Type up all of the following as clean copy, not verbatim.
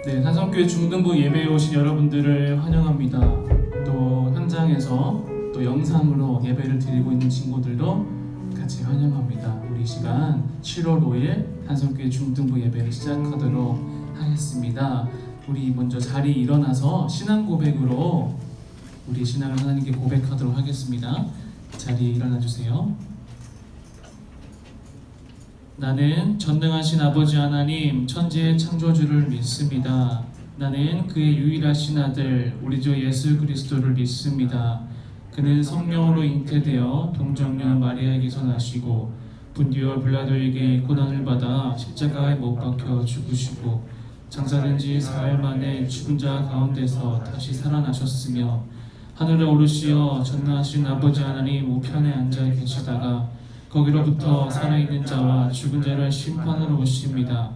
네, 산성교회 중등부 예배에 오신 여러분들을 환영합니다. 또 현장에서 또 영상으로 예배를 드리고 있는 친구들도 같이 환영합니다. 우리 시간 7월 5일 산성교회 중등부 예배를 시작하도록 하겠습니다. 우리 먼저 자리 일어나서 신앙 고백으로 우리 신앙을 하나님께 고백하도록 하겠습니다. 자리에 일어나 주세요. 나는 전능하신 아버지 하나님 천지의 창조주를 믿습니다. 나는 그의 유일하신 아들 우리 주 예수 그리스도를 믿습니다. 그는 성령으로 잉태되어 동정녀 마리아에게서 나시고 분디오 빌라도에게 고난을 받아 십자가에 못 박혀 죽으시고 장사된 지 사흘 만에 죽은 자 가운데서 다시 살아나셨으며 하늘에 오르시어 전능하신 아버지 하나님 우편에 앉아 계시다가 거기로부터 살아있는 자와 죽은 자를 심판하러 오십니다.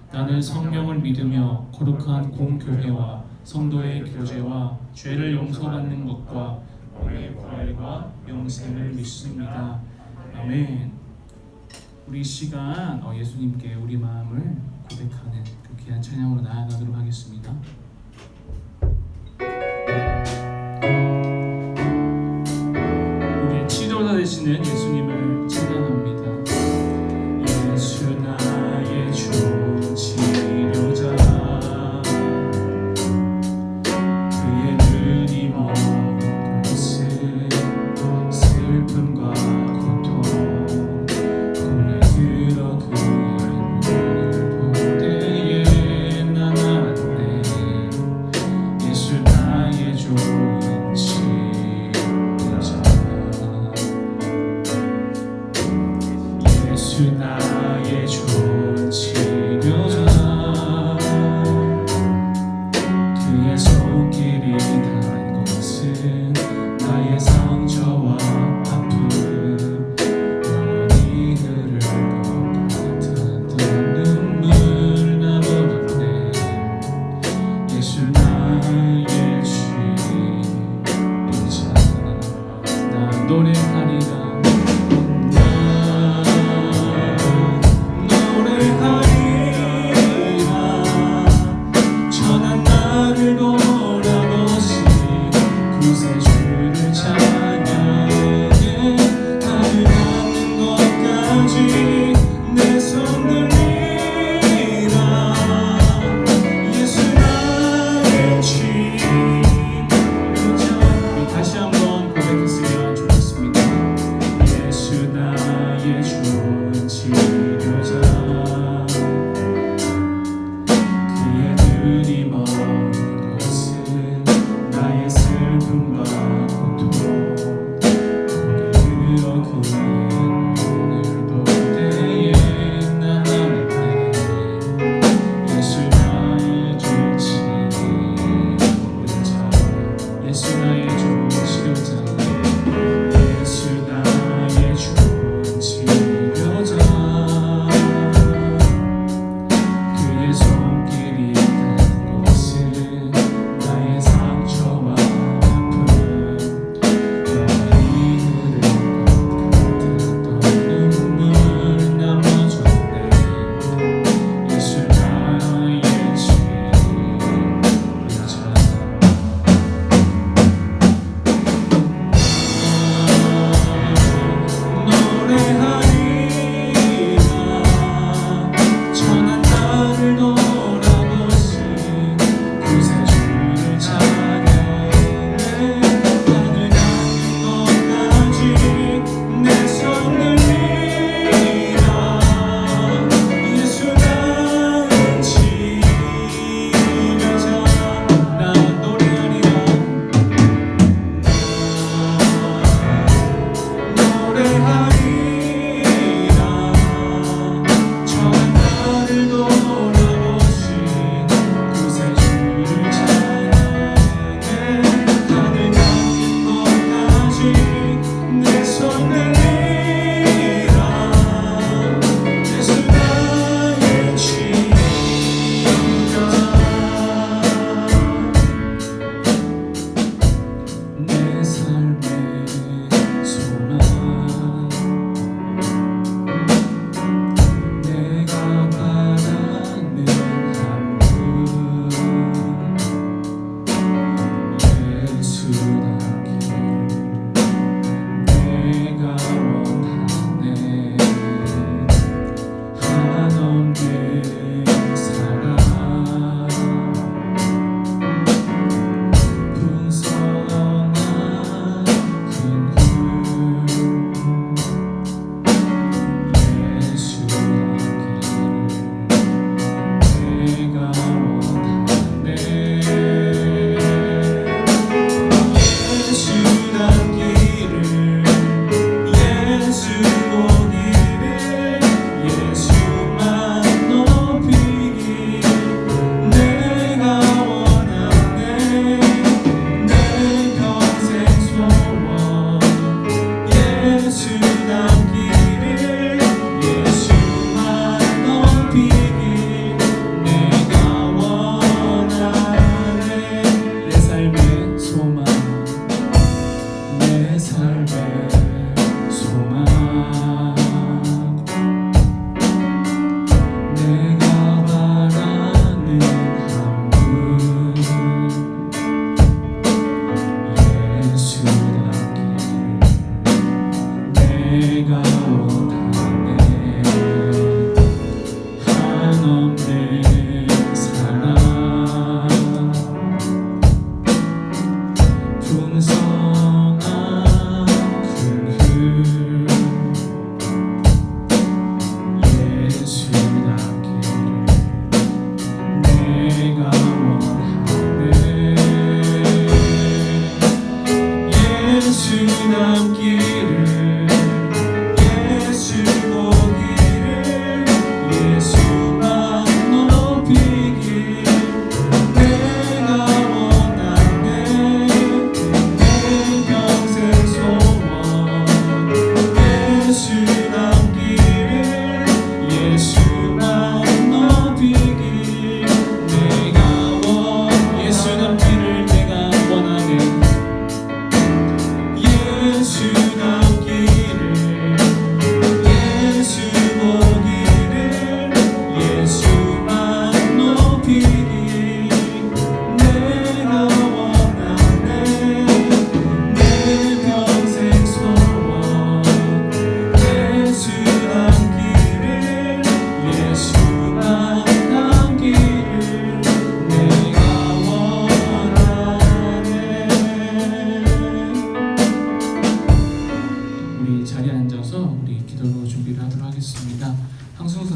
나는 성령을 믿으며 거룩한 공교회와 성도의 교제와 죄를 용서받는 것과 영의 부활과 영생을 믿습니다. 아멘. 우리 시간 예수님께 우리 마음을 고백하는 그 귀한 찬양으로 나아가도록 하겠습니다. 우리의 치료자 되시는 예수님을 찬양합니다. 예수 나의 주 치료자 그의 눈이 먼 곳은 슬픔과 고통 고개 들어 그의 눈을 볼 때에 난 알았네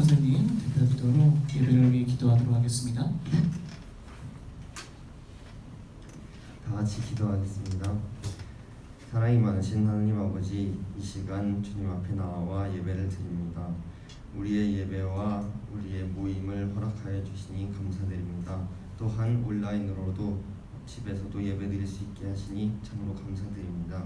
선생님 대표 기도로 예배를 위해 기도하도록 하겠습니다. 다 같이 기도하겠습니다. 사랑이 많으신 하나님 아버지, 이 시간 주님 앞에 나와 예배를 드립니다. 우리의 예배와 우리의 모임을 허락하여 주시니 감사드립니다. 또한 온라인으로도 집에서도 예배드릴 수 있게 하시니 참으로 감사드립니다.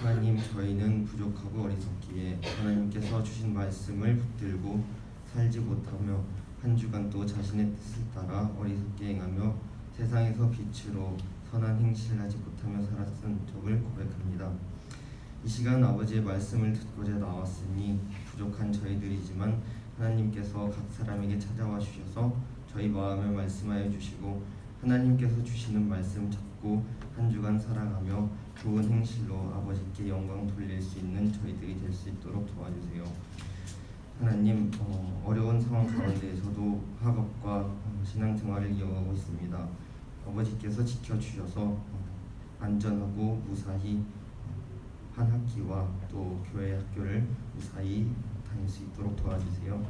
하나님, 저희는 부족하고 어리석기에 하나님께서 주신 말씀을 붙들고 살지 못하며 한 주간 또 자신의 뜻을 따라 어리석게 행하며 세상에서 빛으로 선한 행실을 하지 못하며 살았던 적을 고백합니다. 이 시간 아버지의 말씀을 듣고자 나왔으니 부족한 저희들이지만 하나님께서 각 사람에게 찾아와 주셔서 저희 마음에 말씀하여 주시고 하나님께서 주시는 말씀 잡고 한 주간 살아가며 좋은 행실로 아버지께 영광 돌릴 수 있는 저희들이 될 수 있도록 도와주세요. 하나님, 어려운 상황 가운데에서도 학업과 신앙생활을 이어가고 있습니다. 아버지께서 지켜주셔서 안전하고 무사히 한 학기와 또 교회 학교를 무사히 다닐 수 있도록 도와주세요.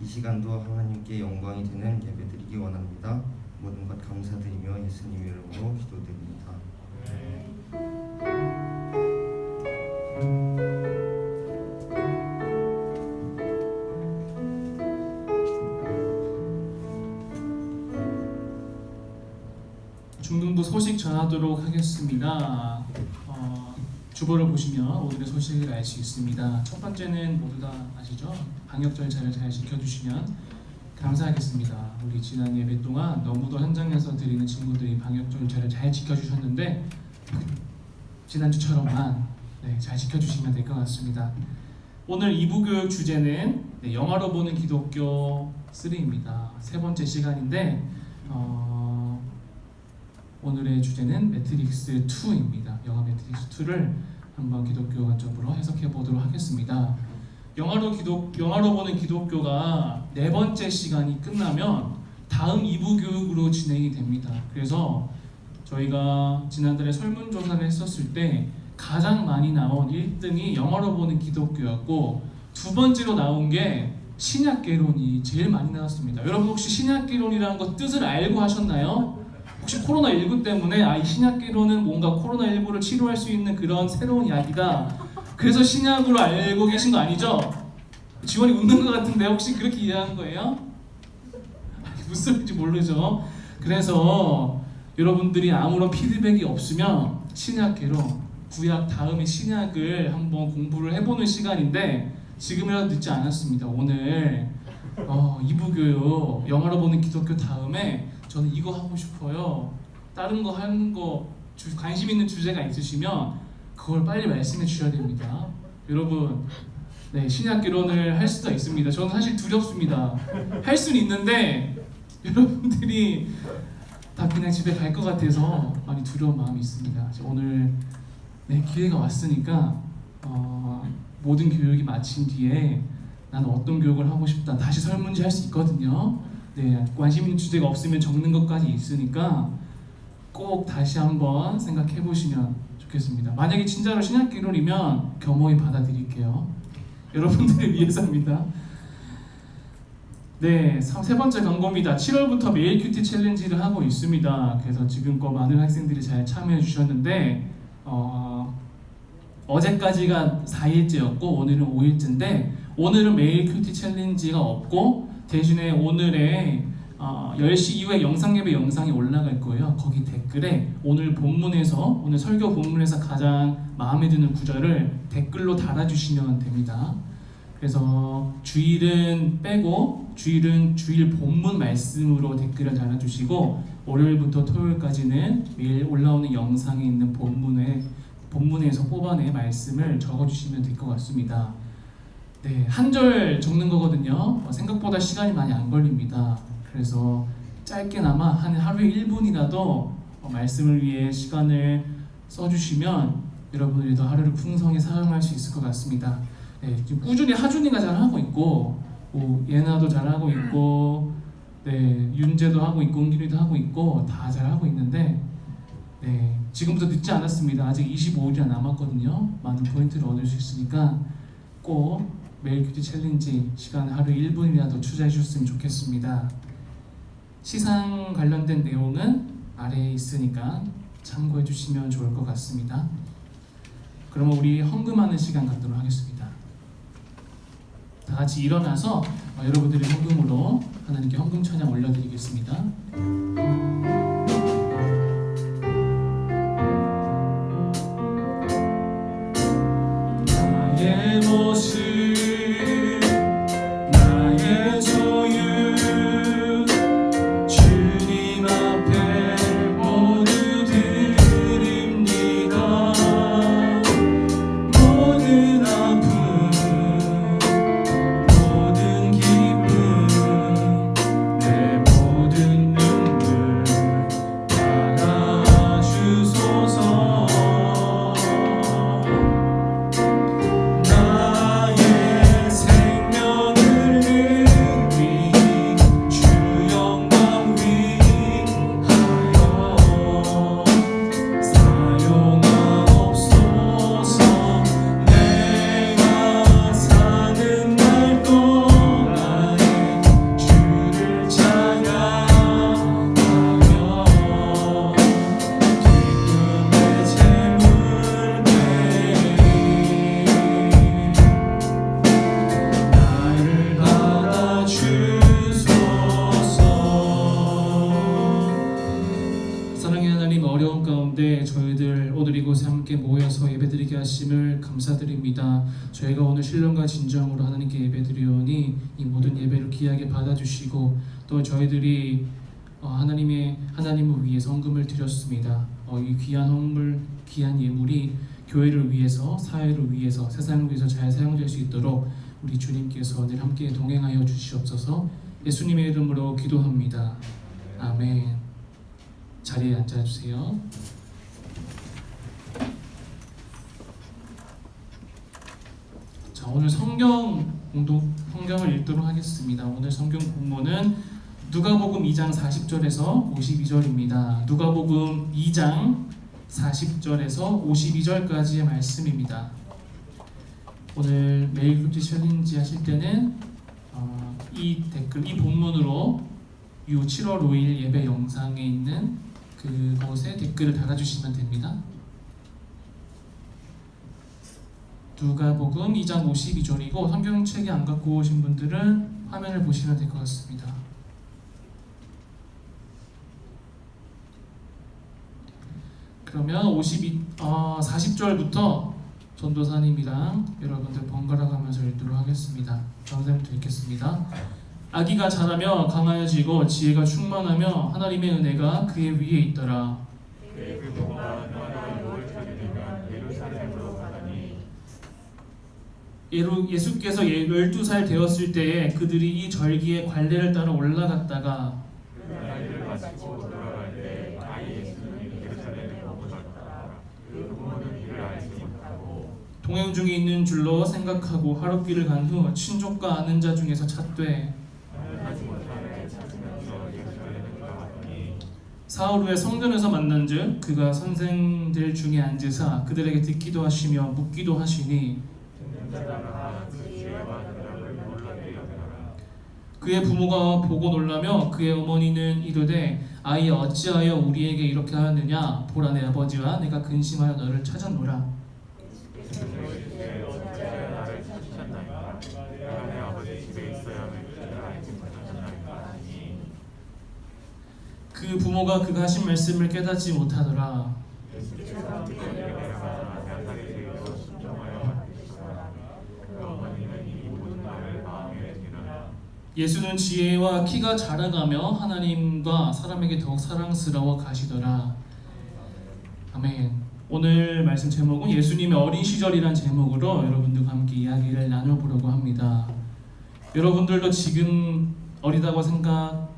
이 시간도 하나님께 영광이 되는 예배드리기 원합니다. 모든 것 감사드리며 예수님 이름으로 기도드립니다. 중등부 소식 전하도록 하겠습니다. 주보를 보시면 오늘의 소식을 알 수 있습니다. 첫 번째는 모두 다 아시죠? 방역 절차를 잘 지켜주시면 감사하겠습니다. 우리 지난 예배 동안 너무도 현장에서 드리는 친구들이 방역 절차를 잘 지켜주셨는데 지난주처럼만 잘 지켜주시면 될 것 같습니다. 오늘 2부 교육 주제는 영화로 보는 기독교 3입니다. 세 번째 시간인데 오늘의 주제는 매트릭스 2입니다. 영화 매트릭스 2를 한번 기독교 관점으로 해석해 보도록 하겠습니다. 영화로 보는 기독교가 네 번째 시간이 끝나면 다음 2부 교육으로 진행이 됩니다. 그래서 저희가 지난달에 설문조사를 했었을 때 가장 많이 나온 1등이 영화로 보는 기독교였고 두 번째로 나온 게 신약개론이 제일 많이 나왔습니다. 여러분 혹시 신약개론이라는 거 뜻을 알고 하셨나요? 혹시 코로나19 때문에 이 신약개론은 뭔가 코로나19를 치료할 수 있는 그런 새로운 약이다, 그래서 신약으로 알고 계신 거 아니죠? 지원이 웃는 것 같은데 혹시 그렇게 이해하는 거예요? 무슨 소리인지 모르죠? 그래서 여러분들이 아무런 피드백이 없으면 신약개론, 구약 다음에 신약을 한번 공부를 해보는 시간인데 지금이라도 늦지 않았습니다. 오늘 2부 교육 영화로 보는 기독교 다음에 저는 이거 하고 싶어요, 다른 거 하는 거 관심 있는 주제가 있으시면 그걸 빨리 말씀해 주셔야 됩니다. 여러분, 신약개론을 할 수도 있습니다. 저는 사실 두렵습니다. 할 수는 있는데 여러분들이 다 그냥 집에 갈 것 같아서 많이 두려운 마음이 있습니다. 오늘 기회가 왔으니까 모든 교육이 마친 뒤에 나는 어떤 교육을 하고 싶다 다시 설문지 할 수 있거든요. 관심 있는 주제가 없으면 적는 것까지 있으니까 꼭 다시 한번 생각해 보시면 좋겠습니다. 만약에 진짜로 신약개론이면 겸허히 받아들일게요. 여러분들을 위해서입니다. 세 번째 광고입니다. 7월부터 매일 큐티 챌린지를 하고 있습니다. 그래서 지금껏 많은 학생들이 잘 참여해 주셨는데 어제까지가 4일째였고 오늘은 5일째인데 오늘은 매일 큐티 챌린지가 없고 대신에 오늘의 10시 이후에 영상예배 영상이 올라갈 거예요. 거기 댓글에 오늘 설교 본문에서 가장 마음에 드는 구절을 댓글로 달아주시면 됩니다. 그래서 주일은 빼고 주일은 주일 본문 말씀으로 댓글을 달아주시고 월요일부터 토요일까지는 매일 올라오는 영상에 있는 본문에서 뽑아내 말씀을 적어주시면 될 것 같습니다. 한 절 적는 거거든요. 생각보다 시간이 많이 안 걸립니다. 그래서 짧게나마 하루에 1분이라도 말씀을 위해 시간을 써주시면 여러분들도 하루를 풍성히 사용할 수 있을 것 같습니다. 지금 꾸준히 하준이가 잘하고 있고 예나도 잘하고 있고 윤재도 하고 있고 은길이도 하고 있고 다 잘하고 있는데 지금부터 늦지 않았습니다. 아직 25일이나 남았거든요. 많은 포인트를 얻을 수 있으니까 꼭 매일 큐티 챌린지 시간 하루 1분이라도 투자해 주셨으면 좋겠습니다. 시상 관련된 내용은 아래에 있으니까 참고해 주시면 좋을 것 같습니다. 그러면 우리 헌금하는 시간 갖도록 하겠습니다. 다 같이 일어나서 여러분들의 헌금으로 하나님께 헌금 찬양 올려드리겠습니다. 나의 모습 나의 소유 주님 앞에 모두 드립니다. 모든 아픔 모든 기쁨 내 모든 눈물 받아주소서. 나의 생명을 느끼 주 영광 위하여 사용하옵소서. 내가 사는 날 동안에 주를 찬양하며 기쁨의 재물 드리 나를 받아주소서. 사랑의 하나님, 어려운 가운데 저희들 오늘 이곳에 함께 모여서 예배드리게 하심을 감사드립니다. 저희가 오늘 신령과 진정으로 하나님께 예배드리오니 이 모든 예배를 귀하게 받아주시고 또 저희들이 하나님을 위해서 헌금을 드렸습니다. 이 귀한 헌물, 귀한 예물이 교회를 위해서, 사회를 위해서, 세상을 위해서 잘 사용될 수 있도록 우리 주님께서 늘 함께 동행하여 주시옵소서. 예수님의 이름으로 기도합니다. 아멘. 자리에 앉아주세요. 자, 오늘 성경을 읽도록 하겠습니다. 오늘 성경 본문은 누가복음 2장 40절에서 52절입니다. 누가복음 2장 40절에서 52절까지의 말씀입니다. 오늘 매일 큐티 챌린지 하실 때는 이 댓글, 이 본문으로 7월 5일 예배 영상에 있는 그곳에 댓글을 달아주시면 됩니다. 누가복음 2장 52절이고 성경책이 안 갖고 오신 분들은 화면을 보시면 될 것 같습니다. 그러면 40절부터 전도사님이랑 여러분들 번갈아 가면서 읽도록 하겠습니다. 선생님부터 읽겠습니다. 아기가 자라며 강하여지고 지혜가 충만하며 하나님의 은혜가 그의 위에 있더라. 그의 부모가 나라 요울절이니까 예루살렘으로 가더니 예수께서 12살 되었을 때에 그들이 이 절기에 관례를 따라 올라갔다가 그 나이를 마치고 돌아갈 때 아이 예수는 예루살렘에 머물렀다. 그 부모는 이를 알지 못하고 동행 중에 있는 줄로 생각하고 하룻길을 간 후 친족과 아는 자 중에서 찾되 하지 못하게 찾으면서 예루살렘으로 가더니 사흘 후에 성전에서 만난즉 그가 선생들 중에 앉으사 그들에게 듣기도 하시며 묻기도 하시니 듣는 자마다 그 지혜와 대답을 놀랍게 여기더라. 그의 부모가 보고 놀라며 그의 어머니는 이르되 아이 어찌하여 우리에게 이렇게 하느냐 보라 내 아버지와 내가 근심하여 너를 찾았노라. 이르시되 어찌하여 나를 찾으셨나이까? 내가 내 아버지 집에 있어야만 그를 알지 못하셨나이까 하니 그 부모가 그가 하신 말씀을 깨닫지 못하더라. 예수께서 그에게 가서 나사렛에게로 순종하여 맡기시더라. 그 어머니는 이 모든 말을 마음에 드니라. 예수는 지혜와 키가 자라가며 하나님과 사람에게 더욱 사랑스러워 가시더라. 아멘. 오늘 말씀 제목은 예수님의 어린 시절이란 제목으로 여러분들과 함께 이야기를 나눠보려고 합니다. 여러분들도 지금 어리다고 생각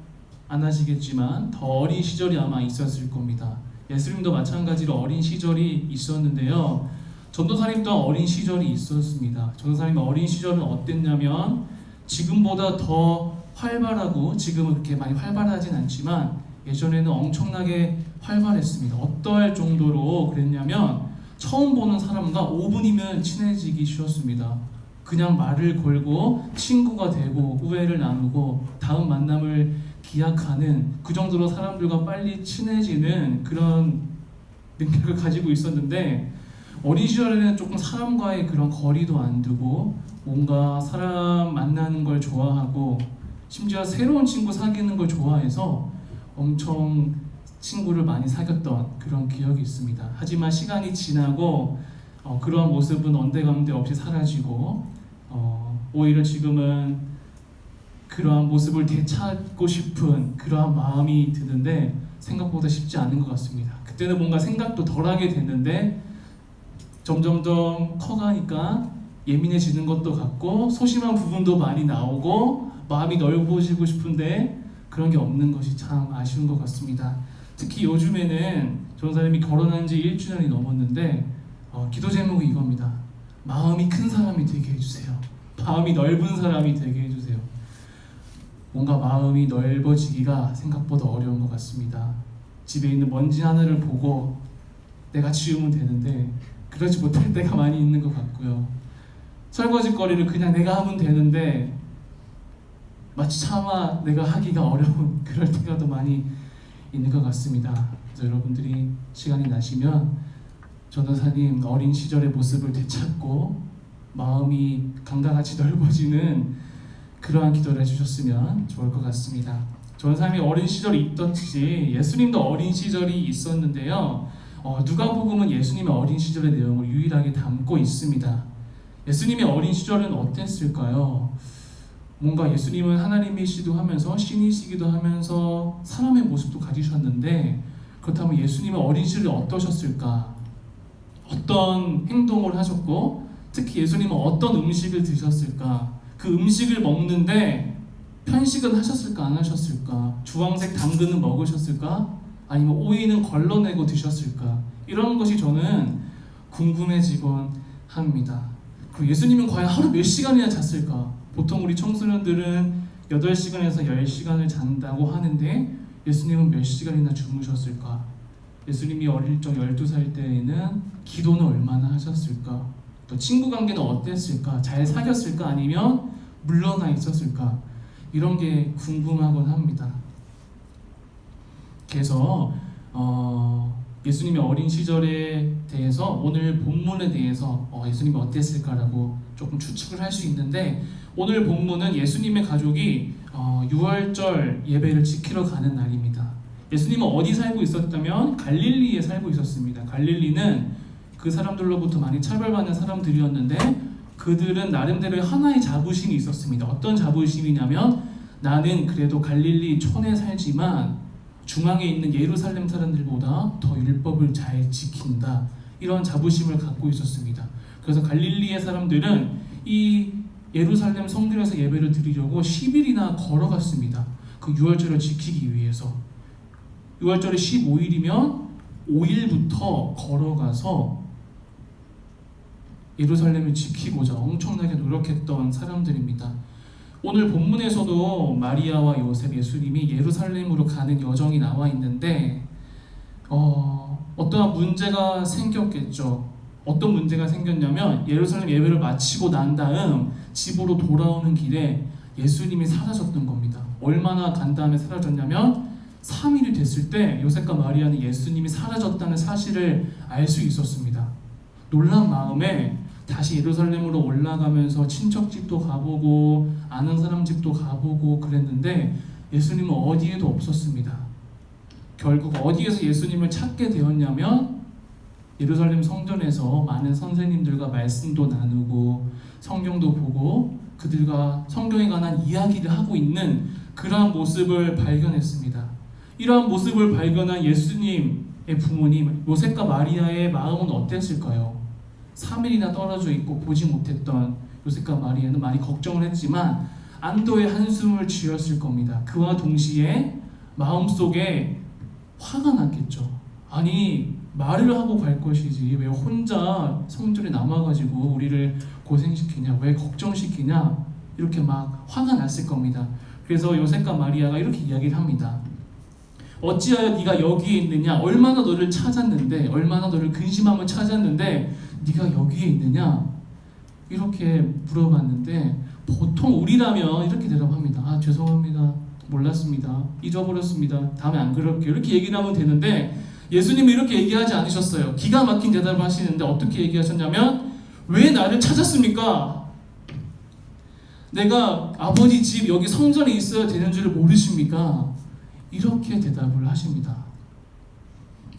안 하시겠지만 더 어린 시절이 아마 있었을 겁니다. 예수님도 마찬가지로 어린 시절이 있었는데요. 전도사님 또한 어린 시절이 있었습니다. 전도사님의 어린 시절은 어땠냐면 지금보다 더 활발하고 지금은 그렇게 많이 활발하진 않지만 예전에는 엄청나게 활발했습니다. 어떠할 정도로 그랬냐면 처음 보는 사람과 5분이면 친해지기 쉬웠습니다. 그냥 말을 걸고 친구가 되고 우애를 나누고 다음 만남을 기약하는 그 정도로 사람들과 빨리 친해지는 그런 능력을 가지고 있었는데 어린 시절에는 조금 사람과의 그런 거리도 안 두고 뭔가 사람 만나는 걸 좋아하고 심지어 새로운 친구 사귀는 걸 좋아해서 엄청 친구를 많이 사귀었던 그런 기억이 있습니다. 하지만 시간이 지나고 그런 모습은 언데감데 없이 사라지고 오히려 지금은 그러한 모습을 되찾고 싶은 그러한 마음이 드는데 생각보다 쉽지 않은 것 같습니다. 그때는 뭔가 생각도 덜하게 됐는데 점점점 커가니까 예민해지는 것도 같고 소심한 부분도 많이 나오고 마음이 넓어지고 싶은데 그런 게 없는 것이 참 아쉬운 것 같습니다. 특히 요즘에는 전사님이 결혼한 지 1주년이 넘었는데 기도 제목이 이겁니다. 마음이 큰 사람이 되게 해주세요. 마음이 넓은 사람이 되게 해주세요. 뭔가 마음이 넓어지기가 생각보다 어려운 것 같습니다. 집에 있는 먼지 하나를 보고 내가 치우면 되는데 그러지 못할 때가 많이 있는 것 같고요. 설거지거리를 그냥 내가 하면 되는데 마치 차마 내가 하기가 어려운 그럴 때가 더 많이 있는 것 같습니다. 그래서 여러분들이 시간이 나시면 전도사님 어린 시절의 모습을 되찾고 마음이 강다같이 넓어지는 그러한 기도를 해주셨으면 좋을 것 같습니다. 전도사님이 어린 시절이 있던지 예수님도 어린 시절이 있었는데요. 누가복음은 예수님의 어린 시절의 내용을 유일하게 담고 있습니다. 예수님의 어린 시절은 어땠을까요? 뭔가 예수님은 하나님이시기도 하면서 신이시기도 하면서 사람의 모습도 가지셨는데 그렇다면 예수님의 어린 시절이 어떠셨을까? 어떤 행동을 하셨고 특히 예수님은 어떤 음식을 드셨을까? 그 음식을 먹는데 편식은 하셨을까 안 하셨을까? 주황색 당근은 먹으셨을까? 아니면 오이는 걸러내고 드셨을까? 이런 것이 저는 궁금해지곤 합니다. 그리고 예수님은 과연 하루 몇 시간이나 잤을까? 보통 우리 청소년들은 8시간에서 10시간을 잔다고 하는데 예수님은 몇 시간이나 주무셨을까? 예수님이 어릴 적 12살 때에는 기도는 얼마나 하셨을까? 또 친구 관계는 어땠을까? 잘 사귀었을까? 아니면 물러나 있었을까? 이런 게 궁금하곤 합니다. 그래서 예수님의 어린 시절에 대해서 오늘 본문에 대해서 예수님이 어땠을까라고 조금 추측을 할 수 있는데 오늘 본문은 예수님의 가족이 유월절 예배를 지키러 가는 날입니다. 예수님은 어디 살고 있었다면 갈릴리에 살고 있었습니다. 갈릴리는 그 사람들로부터 많이 차별받는 사람들이었는데 그들은 나름대로 하나의 자부심이 있었습니다. 어떤 자부심이냐면 나는 그래도 갈릴리 촌에 살지만 중앙에 있는 예루살렘 사람들보다 더 율법을 잘 지킨다. 이런 자부심을 갖고 있었습니다. 그래서 갈릴리의 사람들은 이 예루살렘 성전에서 예배를 드리려고 10일이나 걸어갔습니다. 그 유월절을 지키기 위해서. 유월절이 15일이면 5일부터 걸어가서 예루살렘을 지키고자 엄청나게 노력했던 사람들입니다. 오늘 본문에서도 마리아와 요셉, 예수님이 예루살렘으로 가는 여정이 나와 있는데 어떠한 문제가 생겼겠죠. 어떤 문제가 생겼냐면 예루살렘 예배를 마치고 난 다음 집으로 돌아오는 길에 예수님이 사라졌던 겁니다. 얼마나 간 다음에 사라졌냐면 3일이 됐을 때 요셉과 마리아는 예수님이 사라졌다는 사실을 알 수 있었습니다. 놀란 마음에 다시 예루살렘으로 올라가면서 친척 집도 가보고 아는 사람 집도 가보고 그랬는데 예수님은 어디에도 없었습니다. 결국 어디에서 예수님을 찾게 되었냐면 예루살렘 성전에서 많은 선생님들과 말씀도 나누고 성경도 보고 그들과 성경에 관한 이야기를 하고 있는 그러한 모습을 발견했습니다. 이러한 모습을 발견한 예수님의 부모님 요셉과 마리아의 마음은 어땠을까요? 3일이나 떨어져 있고 보지 못했던 요셉과 마리아는 많이 걱정을 했지만 안도의 한숨을 지었을 겁니다. 그와 동시에 마음속에 화가 났겠죠. 아니 말을 하고 갈 것이지 왜 혼자 성전에 남아가지고 우리를 고생시키냐, 왜 걱정시키냐, 이렇게 막 화가 났을 겁니다. 그래서 요셉과 마리아가 이렇게 이야기를 합니다. 어찌하여 네가 여기에 있느냐? 얼마나 너를 찾았는데, 얼마나 너를 근심하며 찾았는데 네가 여기에 있느냐? 이렇게 물어봤는데 보통 우리라면 이렇게 대답합니다. 아, 죄송합니다. 몰랐습니다. 잊어버렸습니다. 다음에 안 그럴게요. 이렇게 얘기를 하면 되는데 예수님은 이렇게 얘기하지 않으셨어요. 기가 막힌 대답을 하시는데 어떻게 얘기하셨냐면 왜 나를 찾았습니까? 내가 아버지 집 여기 성전에 있어야 되는 줄 모르십니까? 이렇게 대답을 하십니다.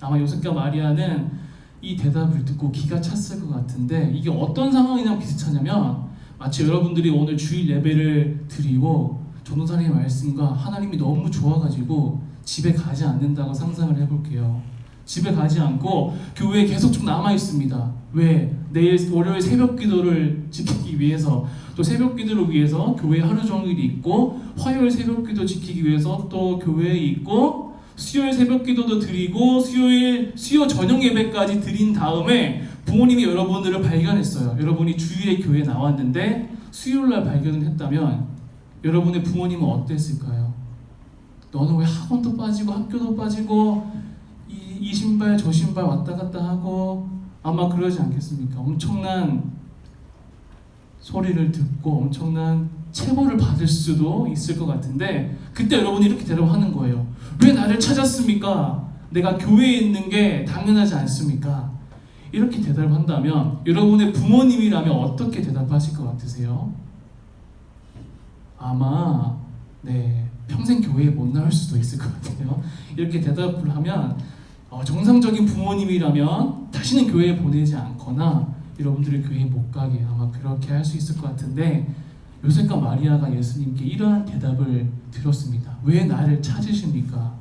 아마 요셉과 마리아는 이 대답을 듣고 기가 찼을 것 같은데 이게 어떤 상황이랑 비슷하냐면 마치 여러분들이 오늘 주일 예배를 드리고 전도사님의 말씀과 하나님이 너무 좋아가지고 집에 가지 않는다고 상상을 해볼게요. 집에 가지 않고 교회에 계속 좀 남아있습니다. 왜? 내일 월요일 새벽 기도를 지키기 위해서, 또 새벽 기도를 위해서 교회에 하루 종일 있고, 화요일 새벽 기도 지키기 위해서 또 교회에 있고, 수요일 새벽 기도도 드리고 수요 저녁 예배까지 드린 다음에 부모님이 여러분들을 발견했어요. 여러분이 주일에 교회에 나왔는데 수요일날 발견을 했다면 여러분의 부모님은 어땠을까요? 너는 왜 학원도 빠지고 학교도 빠지고 이 신발 저 신발 왔다 갔다 하고, 아마 그러지 않겠습니까? 엄청난 소리를 듣고 엄청난 체벌을 받을 수도 있을 것 같은데 그때 여러분이 이렇게 대답하는 거예요. 왜 나를 찾았습니까? 내가 교회에 있는 게 당연하지 않습니까? 이렇게 대답을 한다면 여러분의 부모님이라면 어떻게 대답하실 것 같으세요? 아마 평생 교회에 못 나올 수도 있을 것 같아요. 이렇게 대답을 하면 정상적인 부모님이라면 다시는 교회에 보내지 않거나 여러분들이 교회에 못 가게 아마 그렇게 할 수 있을 것 같은데 요셉과 마리아가 예수님께 이러한 대답을 들었습니다. 왜 나를 찾으십니까?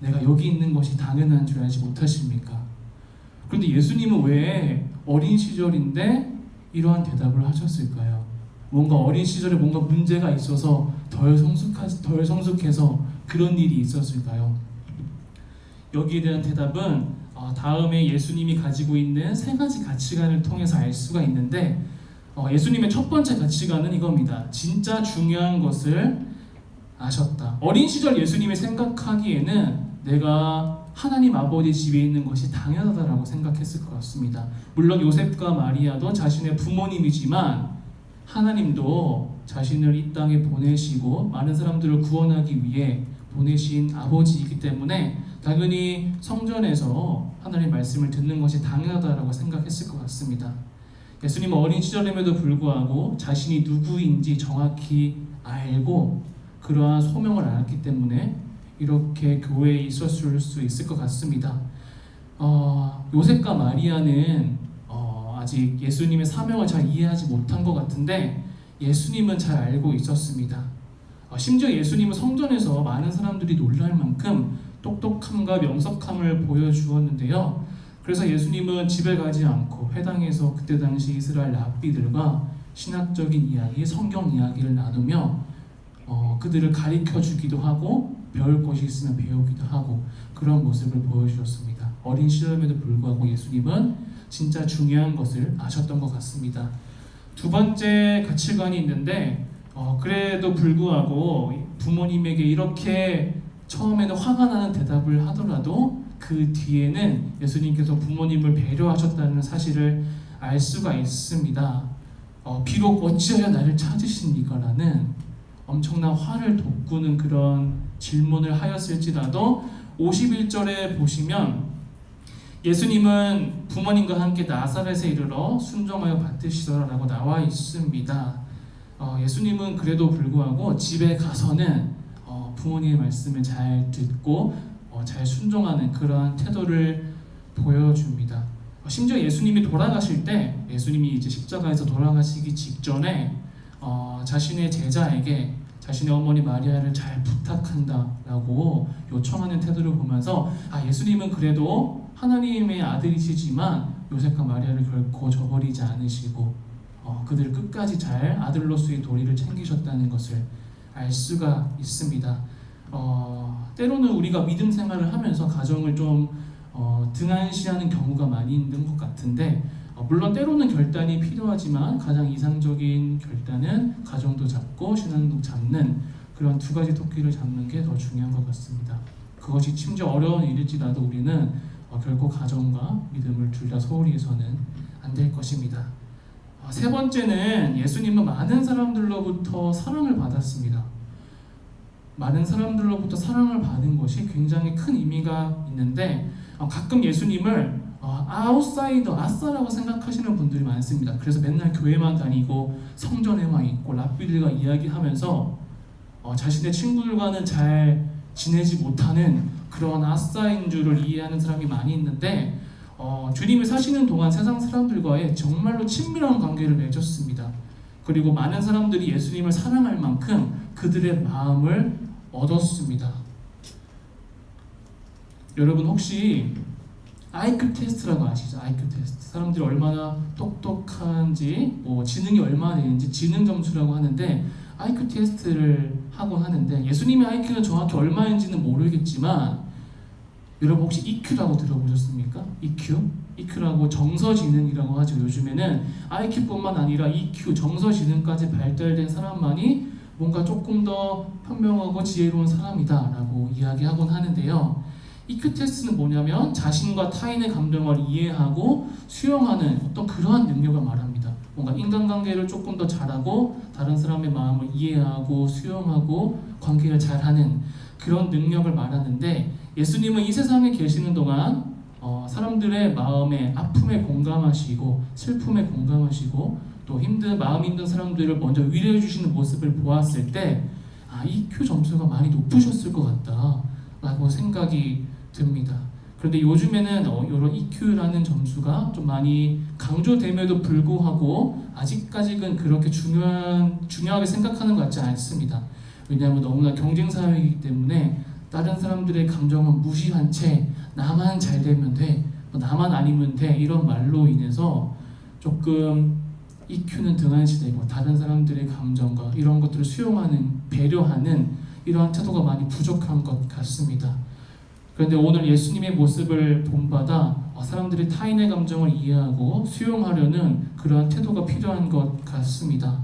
내가 여기 있는 것이 당연한 줄 알지 못하십니까? 그런데 예수님은 왜 어린 시절인데 이러한 대답을 하셨을까요? 뭔가 어린 시절에 뭔가 문제가 있어서 덜 성숙해서 그런 일이 있었을까요? 여기에 대한 대답은 다음에 예수님이 가지고 있는 세 가지 가치관을 통해서 알 수가 있는데 예수님의 첫 번째 가치관은 이겁니다. 진짜 중요한 것을 아셨다. 어린 시절 예수님이 생각하기에는 내가 하나님 아버지 집에 있는 것이 당연하다라고 생각했을 것 같습니다. 물론 요셉과 마리아도 자신의 부모님이지만 하나님도 자신을 이 땅에 보내시고 많은 사람들을 구원하기 위해 보내신 아버지이기 때문에 당연히 성전에서 하나님의 말씀을 듣는 것이 당연하다라고 생각했을 것 같습니다. 예수님은 어린 시절임에도 불구하고 자신이 누구인지 정확히 알고 그러한 소명을 알았기 때문에 이렇게 교회에 있었을 수 있을 것 같습니다. 요셉과 마리아는 아직 예수님의 사명을 잘 이해하지 못한 것 같은데 예수님은 잘 알고 있었습니다. 심지어 예수님은 성전에서 많은 사람들이 놀랄 만큼 똑똑함과 명석함을 보여주었는데요. 그래서 예수님은 집에 가지 않고 회당에서 그때 당시 이스라엘 랍비들과 신학적인 이야기, 성경 이야기를 나누며 그들을 가르쳐 주기도 하고 배울 것이 있으면 배우기도 하고 그런 모습을 보여주셨습니다. 어린 시절임에도 불구하고 예수님은 진짜 중요한 것을 아셨던 것 같습니다. 두 번째 가치관이 있는데 그래도 불구하고 부모님에게 이렇게 처음에는 화가 나는 대답을 하더라도 그 뒤에는 예수님께서 부모님을 배려하셨다는 사실을 알 수가 있습니다. 비록 어찌하여 나를 찾으십니까? 라는 엄청난 화를 돋구는 그런 질문을 하였을지라도 51절에 보시면 예수님은 부모님과 함께 나사렛에 이르러 순종하여 받으시더라 라고 나와 있습니다. 예수님은 그래도 불구하고 집에 가서는 부모님의 말씀을 잘 듣고 잘 순종하는 그러한 태도를 보여줍니다. 심지어 예수님이 돌아가실 때 예수님이 이제 십자가에서 돌아가시기 직전에 자신의 제자에게 자신의 어머니 마리아를 잘 부탁한다라고 요청하는 태도를 보면서 예수님은 그래도 하나님의 아들이시지만 요셉과 마리아를 결코 저버리지 않으시고 그들을 끝까지 잘 아들로서의 도리를 챙기셨다는 것을 알 수가 있습니다. 때로는 우리가 믿음 생활을 하면서 가정을 좀 등한시하는 경우가 많이 있는 것 같은데 물론 때로는 결단이 필요하지만 가장 이상적인 결단은 가정도 잡고 신앙도 잡는 그런 두 가지 토끼를 잡는 게 더 중요한 것 같습니다. 그것이 심지어 어려운 일일지라도 우리는 결코 가정과 믿음을 둘 다 소홀히 해서는 안 될 것입니다. 세 번째는 예수님은 많은 사람들로부터 사랑을 받았습니다. 많은 사람들로부터 사랑을 받은 것이 굉장히 큰 의미가 있는데 가끔 예수님을 아웃사이더, 아싸라고 생각하시는 분들이 많습니다. 그래서 맨날 교회만 다니고 성전에만 있고 랍비들과 이야기하면서 자신의 친구들과는 잘 지내지 못하는 그런 아싸인 줄을 이해하는 사람이 많이 있는데 주님이 사시는 동안 세상 사람들과의 정말로 친밀한 관계를 맺었습니다. 그리고 많은 사람들이 예수님을 사랑할 만큼 그들의 마음을 얻었습니다. 여러분 혹시 IQ 테스트라고 아시죠? IQ 테스트. 사람들이 얼마나 똑똑한지, 지능이 얼마나 되는지 지능 점수라고 하는데 IQ 테스트를 하곤 하는데 예수님의 IQ는 정확히 얼마인지는 모르겠지만 여러분 혹시 EQ라고 들어보셨습니까? EQ? EQ라고 정서지능이라고 하죠. 요즘에는 IQ뿐만 아니라 EQ, 정서지능까지 발달된 사람만이 뭔가 조금 더 현명하고 지혜로운 사람이다 라고 이야기하곤 하는데요. EQ 테스트는 뭐냐면 자신과 타인의 감정을 이해하고 수용하는 어떤 그러한 능력을 말합니다. 뭔가 인간관계를 조금 더 잘하고 다른 사람의 마음을 이해하고 수용하고 관계를 잘하는 그런 능력을 말하는데 예수님은 이 세상에 계시는 동안 사람들의 마음에 아픔에 공감하시고 슬픔에 공감하시고 또 마음 힘든 사람들을 먼저 위로해 주시는 모습을 보았을 때 EQ 점수가 많이 높으셨을 것 같다 라고 생각이 듭니다. 그런데 요즘에는 이런 EQ라는 점수가 좀 많이 강조됨에도 불구하고 아직까지는 그렇게 중요하게 생각하는 것 같지 않습니다. 왜냐하면 너무나 경쟁 사회이기 때문에 다른 사람들의 감정은 무시한 채 나만 잘 되면 돼, 나만 아니면 돼 이런 말로 인해서 조금 EQ는 등한시되고 다른 사람들의 감정과 이런 것들을 수용하는, 배려하는 이러한 태도가 많이 부족한 것 같습니다. 그런데 오늘 예수님의 모습을 본받아 사람들이 타인의 감정을 이해하고 수용하려는 그러한 태도가 필요한 것 같습니다.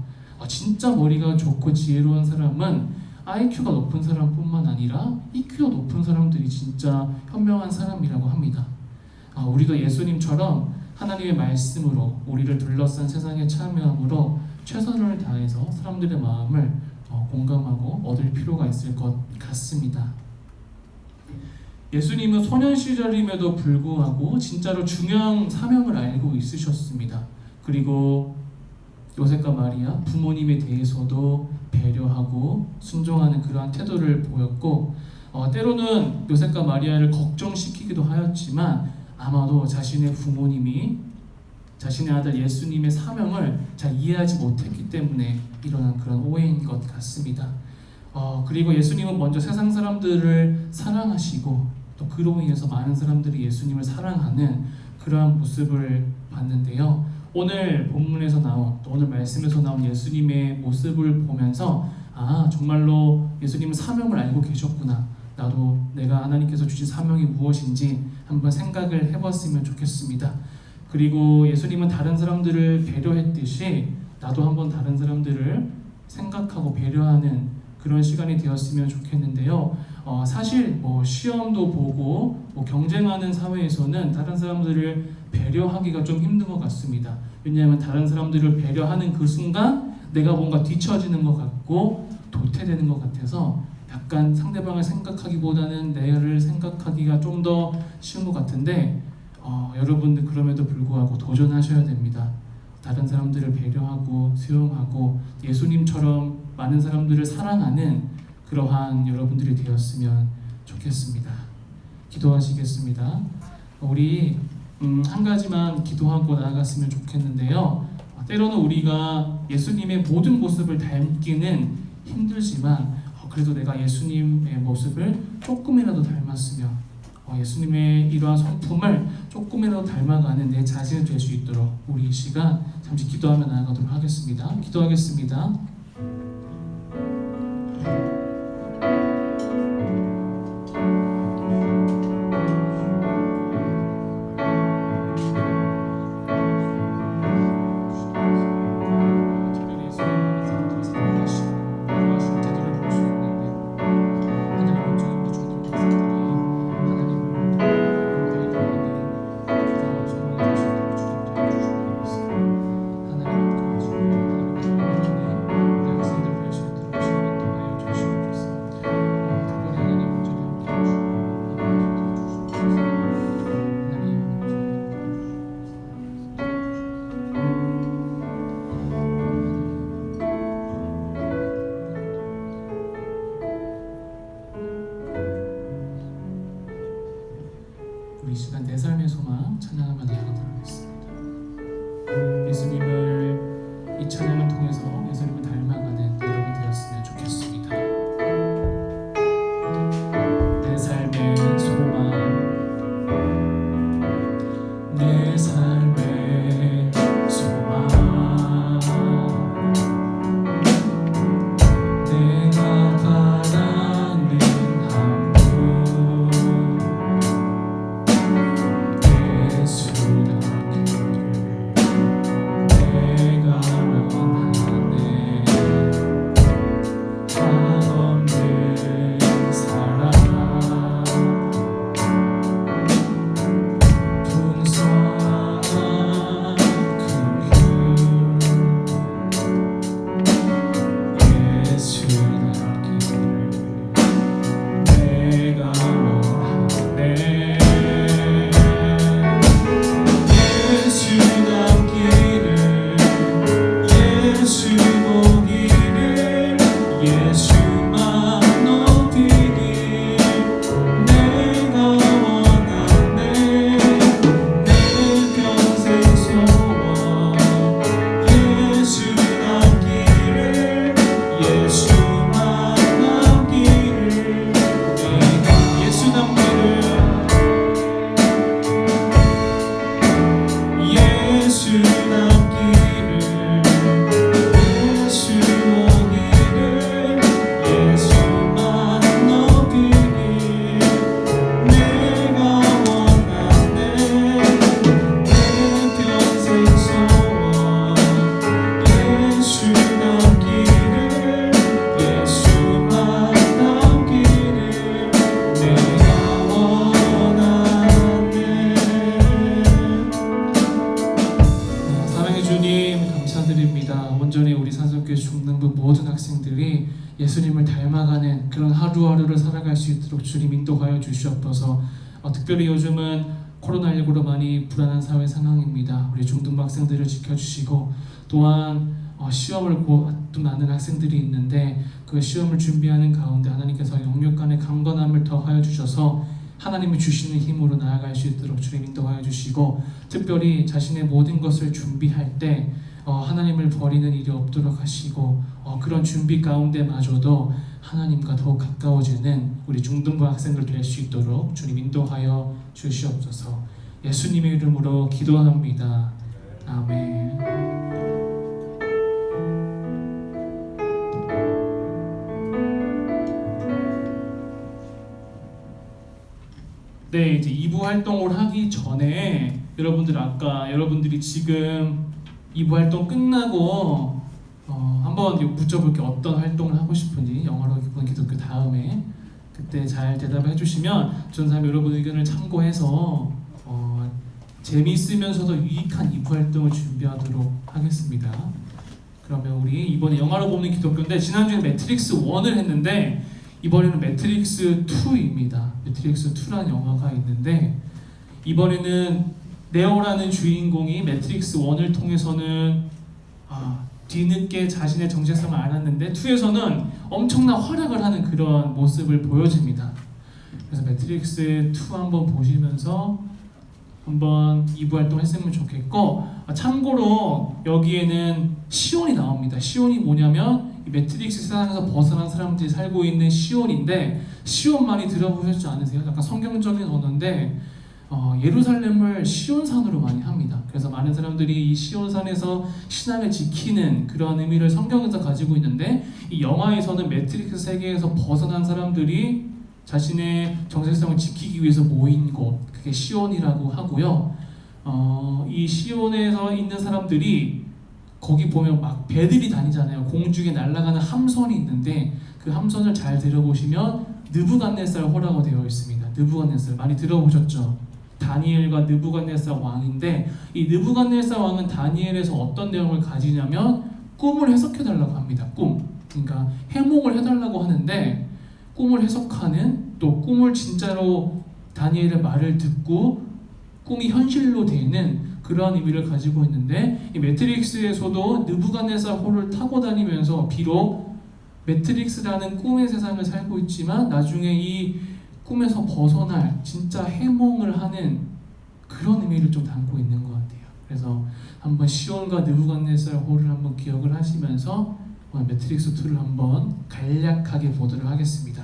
진짜 머리가 좋고 지혜로운 사람은 IQ가 높은 사람뿐만 아니라 EQ가 높은 사람들이 진짜 현명한 사람이라고 합니다. 우리도 예수님처럼 하나님의 말씀으로 우리를 둘러싼 세상에 참여함으로 최선을 다해서 사람들의 마음을 공감하고 얻을 필요가 있을 것 같습니다. 예수님은 소년 시절임에도 불구하고 진짜로 중요한 사명을 알고 있으셨습니다. 그리고 요셉과 마리아 부모님에 대해서도 배려하고 순종하는 그러한 태도를 보였고 때로는 요셉과 마리아를 걱정시키기도 하였지만 아마도 자신의 부모님이 자신의 아들 예수님의 사명을 잘 이해하지 못했기 때문에 일어난 그런 오해인 것 같습니다. 그리고 예수님은 먼저 세상 사람들을 사랑하시고 또 그로 인해서 많은 사람들이 예수님을 사랑하는 그러한 모습을 봤는데요. 오늘 본문에서 나온 또 오늘 말씀에서 나온 예수님의 모습을 보면서 정말로 예수님은 사명을 알고 계셨구나. 나도 내가 하나님께서 주신 사명이 무엇인지 한번 생각을 해봤으면 좋겠습니다. 그리고 예수님은 다른 사람들을 배려했듯이 나도 한번 다른 사람들을 생각하고 배려하는 그런 시간이 되었으면 좋겠는데요. 사실 시험도 보고 경쟁하는 사회에서는 다른 사람들을 배려하기가 좀 힘든 것 같습니다. 왜냐하면 다른 사람들을 배려하는 그 순간 내가 뭔가 뒤처지는 것 같고 도태되는 것 같아서 약간 상대방을 생각하기보다는 내를 생각하기가 좀 더 쉬운 것 같은데 여러분들 그럼에도 불구하고 도전하셔야 됩니다. 다른 사람들을 배려하고 수용하고 예수님처럼 많은 사람들을 사랑하는 그러한 여러분들이 되었으면 좋겠습니다. 기도하시겠습니다. 우리 한 가지만 기도하고 나아갔으면 좋겠는데요. 때로는 우리가 예수님의 모든 모습을 닮기는 힘들지만 그래도 내가 예수님의 모습을 조금이라도 닮았으면 예수님의 이러한 성품을 조금이라도 닮아가는 내 자신이 될 수 있도록 우리 이 시간 잠시 기도하며 나아가도록 하겠습니다. 기도하겠습니다. 돌아가는 그런 하루하루를 살아갈 수 있도록 주님 인도하여 주시옵소서. 특별히 요즘은 코로나19로 많이 불안한 사회 상황입니다. 우리 중등부 학생들을 지켜주시고 또한 시험을 앞두는 학생들이 있는데 그 시험을 준비하는 가운데 하나님께서 영역 간의 강건함을 더하여 주셔서 하나님이 주시는 힘으로 나아갈 수 있도록 주님 인도하여 주시고, 특별히 자신의 모든 것을 준비할 때 하나님을 버리는 일이 없도록 하시고, 그런 준비 가운데마저도 하나님과 더욱 가까워지는 우리 중등부 학생들 될 수 있도록 주님 인도하여 주시옵소서. 예수님의 이름으로 기도합니다. 아멘. 네, 이제 2부 활동을 하기 전에 여러분들이 지금 2부 활동 끝나고 한번 묻혀볼게요. 어떤 활동을 하고 싶은지, 영어로 기본 기독교 다음에 그때 잘 대답해 주시면 전사님 여러분 의견을 참고해서 재미있으면서도 유익한 2부 활동을 준비하도록 하겠습니다. 그러면 우리 이번에 영화로 보는 기독교인데, 지난주에 매트릭스 1을 했는데 이번에는 매트릭스 2입니다. 매트릭스 2라는 영화가 있는데, 이번에는 네오라는 주인공이 매트릭스 1을 통해서는 뒤늦게 자신의 정체성을 알았는데 2에서는 엄청난 활약을 하는 그런 모습을 보여줍니다. 그래서 매트릭스 2 한번 보시면서 한번 2부 활동 했으면 좋겠고, 참고로 여기에는 시온이 나옵니다. 시온이 뭐냐면 이 매트릭스 세상에서 벗어난 사람들이 살고 있는 시온인데, 시온 많이 들어보셨지 않으세요? 약간 성경적인 언어인데 예루살렘을 시온산으로 많이 합니다. 그래서 많은 사람들이 이 시온산에서 신앙을 지키는 그런 의미를 성경에서 가지고 있는데, 이 영화에서는 매트릭스 세계에서 벗어난 사람들이 자신의 정체성을 지키기 위해서 모인 곳, 그게 시온이라고 하고요. 이 시온에서 있는 사람들이 거기 보면 막 배들이 다니잖아요. 공중에 날아가는 함선이 있는데 그 함선을 잘 들어보시면 느부갓네살호라고 되어 있습니다. 느부갓네살 많이 들어보셨죠? 다니엘과 느부갓네살 왕인데, 이 느부갓네살 왕은 다니엘에서 어떤 내용을 가지냐면 꿈을 해석해달라고 합니다. 그러니까 해몽을 해달라고 하는데, 꿈을 해석하는, 또 꿈을 진짜로 다니엘의 말을 듣고 꿈이 현실로 되는 그러한 의미를 가지고 있는데, 이 매트릭스에서도 느부갓네살호를 타고 다니면서 비록 매트릭스라는 꿈의 세상을 살고 있지만 나중에 이 꿈에서 벗어날 진짜 해몽을 하는 그런 의미를 좀 담고 있는 것 같아요. 그래서 한번 시온과 느부갓네살호를 한번 기억을 하시면서 매트릭스 2를 한번 간략하게 보도록 하겠습니다.